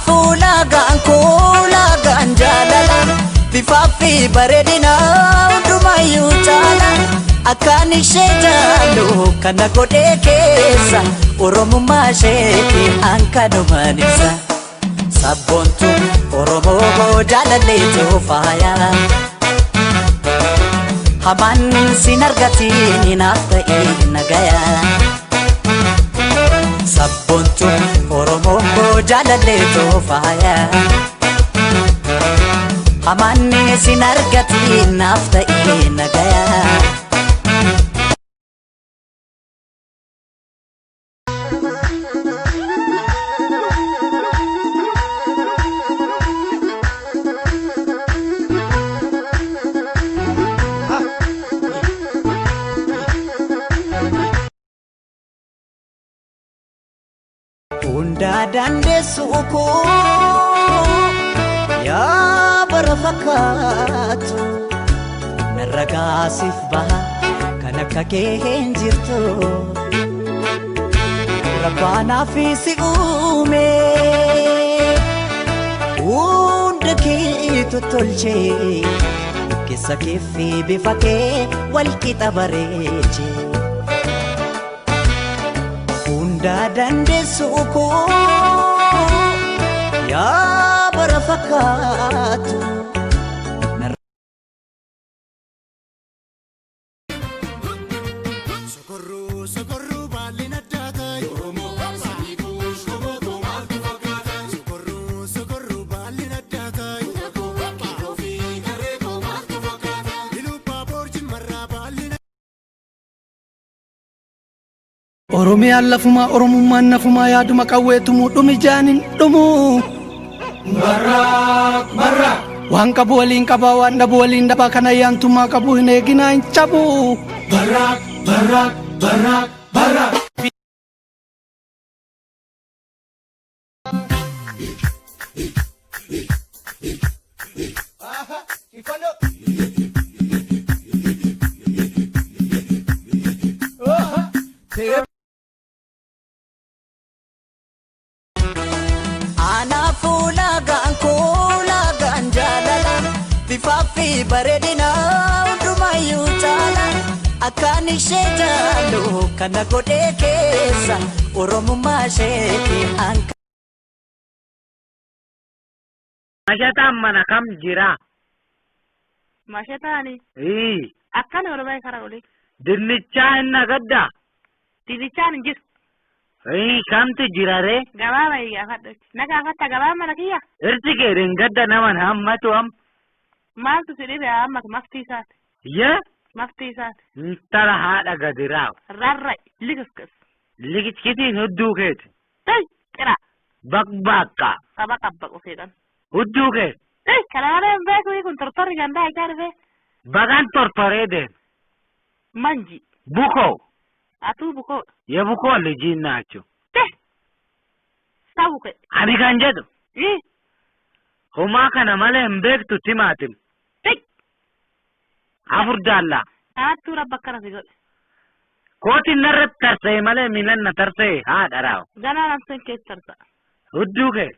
Anaafulagaan kuulagaan jaalala bifaafi bareedina hundumayyuu caala akkaan ishee jaallu kana godhee keessa oromummaa isheetti hankanumaan ibsa sabboontuu Oromoo jaalalleetu faaya hamaan sin argatiin naaf ta'e nagaya sabboontuu Oromoo jaalalleetu faaya hamaan sin argatiin naaf ta'e nagaya. Unda dandeessu koo yaa bara fakkaatu narra gaasiif baha kan akka kee hin jirtu rabbaanaaf si uume hunda keetu tolchee keessa keefi bifa kee wal qixa bareeche. Unda dandeessu koo yaa bara fakkaatu sokorru baalleen addaa ta'e Oromoo sanii kuush kobootoo maaltu fakkaata sokorru baalleen addaa ta'e kiiloo fi gareetoo maaltu fakkaata ilubaa boorjii marraa baalleen. Oromiyaan lafuma Oromummaan nafuma yaaduma qawweetumu dhumi jaanin dhumu barraaq waan qabu waliin qabaa waan dhabu waliin dhabaa kana yaantummaa qabu hin eeginaa hin cabu barraaq. Anaafulagaan kuulagaan jaalala bifaafi bareedina hundumayyuu caala akkaan ishee jaallu kana godhee keessa oromummaa isheetti hanka. Mashataan mana kam jira? Mashataani? Akkana Oromoo karaa olee. Dinnichaa hin nagadda? Dinnichaan hin jiru. Kamtu jira ree? Gabaa baay'ee gaafadha. Na gaafatta gabaa mana kiyya? Irsi kee dingadda naman hammatu am. Maaltu si dhibe hammatu maftii isaati? Yaa? Maftii isaati. Tala haadha gadi raaw. Rarra'i likiskas. Likiskitiin hudduu keeti. Tay qira. Bakka. Qaba qabba qofeedhaan. Hudduu kee. Kanaanee hin beeku kun tortorri gandaa ijaa dhufee. Bagaan tortoree deem. Manji. Bukoo. Atuu bukoo. Yebukoo lijiin naachu. Sabuke. Ani kan jedhu. Homaa kana malee hin beektu timaatim. Afur jaallaa. Atuu rabba akkana si godhe. Kootiin narratti tarsa'e malee miilan na tarsa'e haadha raaw. Ganaa namseen keessa tarsa'a. Hudduu kee.